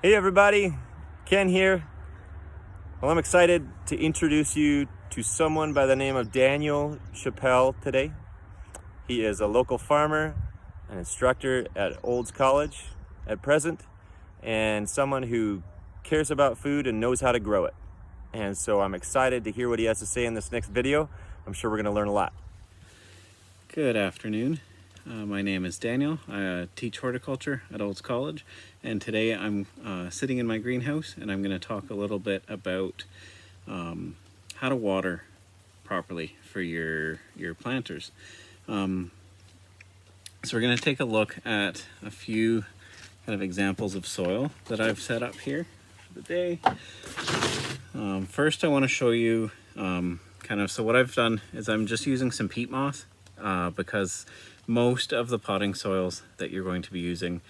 Hey everybody, Ken here. Well, I'm excited to introduce you to someone by the name of Daniel Chappelle today. He is a local farmer, an instructor at Olds College at present, and someone who cares about food and knows how to grow it. And so I'm excited to hear what he has to say in this next video. I'm sure we're going to learn a lot. Good afternoon. My name is Daniel. I teach horticulture at Olds College, and today I'm sitting in my greenhouse and I'm going to talk a little bit about how to water properly for your planters. So we're going to take a look at a few kind of examples of soil that I've set up here for the day. First I want to show you so what I've done is I'm just using some peat moss because most of the potting soils that you're going to be using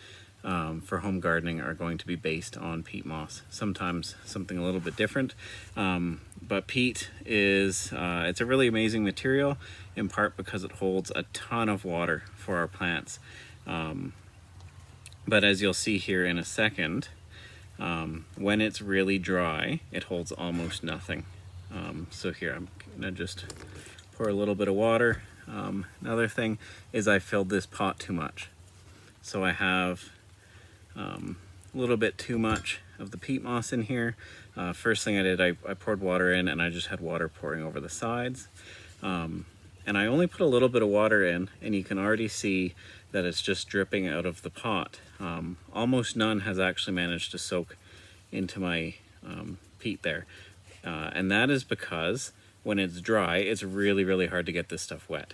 for home gardening are going to be based on peat moss. Sometimes something a little bit different, but peat is it's a really amazing material, in part because it holds a ton of water for our plants. But as you'll see here in a second, when it's really dry, it holds almost nothing. So here I'm gonna just pour a little bit of water. Another thing is I filled this pot too much. So I have a little bit too much of the peat moss in here. First thing I did, I poured water in and I just had water pouring over the sides. And I only put a little bit of water in, and you can already see that it's just dripping out of the pot. Almost none has actually managed to soak into my peat there. And that is because when it's dry, it's really, really hard to get this stuff wet.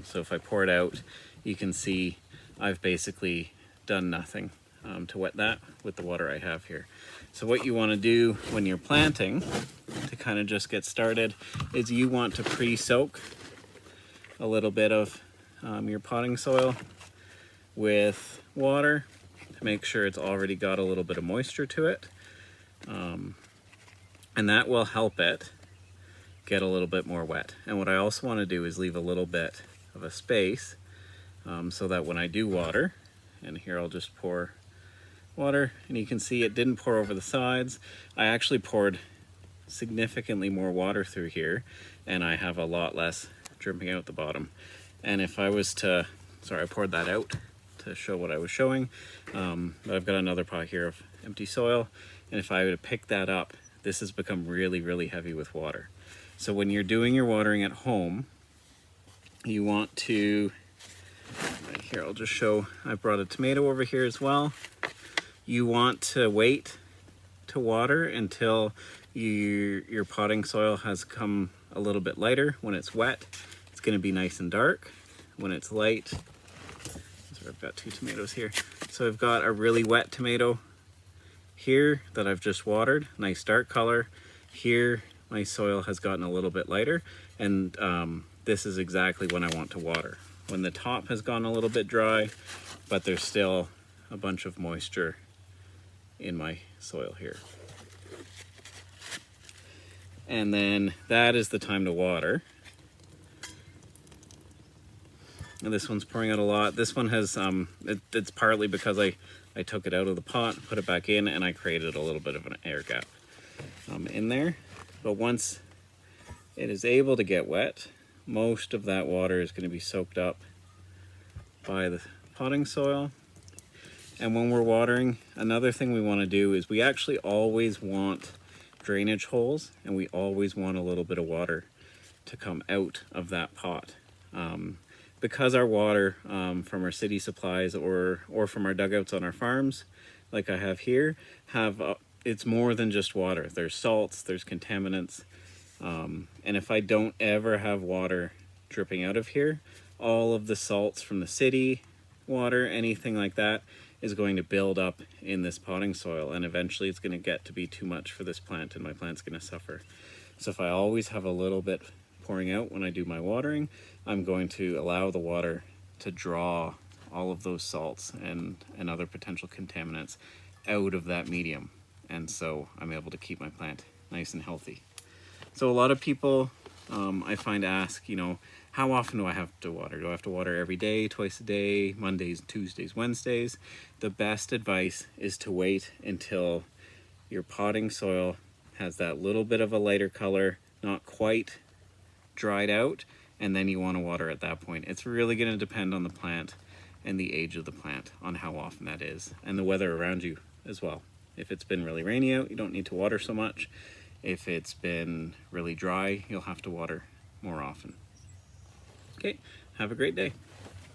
So if I pour it out, you can see I've basically done nothing to wet that with the water I have here. So what you want to do when you're planting to kind of just get started is you want to pre-soak a little bit of your potting soil with water to make sure it's already got a little bit of moisture to it. And that will help it get a little bit more wet. And what I also want to do is leave a little bit of a space so that when I do water, and here I'll just pour water, and you can see it didn't pour over the sides. I actually poured significantly more water through here, and I have a lot less dripping out the bottom. And if I was to, sorry, I poured that out to show what I was showing, but I've got another pot here of empty soil, and if I were to pick that up, this has become really, really heavy with water. So when you're doing your watering at home, you want to, right here, I'll just show, I brought a tomato over here as well. You want to wait to water until your potting soil has come a little bit lighter. When it's wet, it's going to be nice and dark. When it's light, so I've got two tomatoes here. So I've got a really wet tomato here that I've just watered, nice dark color. Here, my soil has gotten a little bit lighter, and this is exactly when I want to water. When the top has gone a little bit dry, but there's still a bunch of moisture in my soil here. And then that is the time to water. And this one's pouring out a lot. This one has, it's partly because I took it out of the pot, put it back in, and I created a little bit of an air gap in there. But once it is able to get wet, most of that water is going to be soaked up by the potting soil. And when we're watering, another thing we want to do is we actually always want drainage holes, and we always want a little bit of water to come out of that pot. Because our water from our city supplies or from our dugouts on our farms, like I have here, it's more than just water. There's salts, there's contaminants, and if I don't ever have water dripping out of here, all of the salts from the city water, anything like that, is going to build up in this potting soil, and eventually it's going to get to be too much for this plant, and my plant's going to suffer. So if I always have a little bit pouring out when I do my watering, I'm going to allow the water to draw all of those salts and other potential contaminants out of that medium, and so I'm able to keep my plant nice and healthy. So a lot of people I find ask, how often do I have to water? Do I have to water every day, twice a day, Mondays, Tuesdays, Wednesdays? The best advice is to wait until your potting soil has that little bit of a lighter color, not quite dried out, and then you want to water at that point. It's really going to depend on the plant and the age of the plant on how often that is, and the weather around you as well. If it's been really rainy out, you don't need to water so much. If it's been really dry, you'll have to water more often. Okay, have a great day.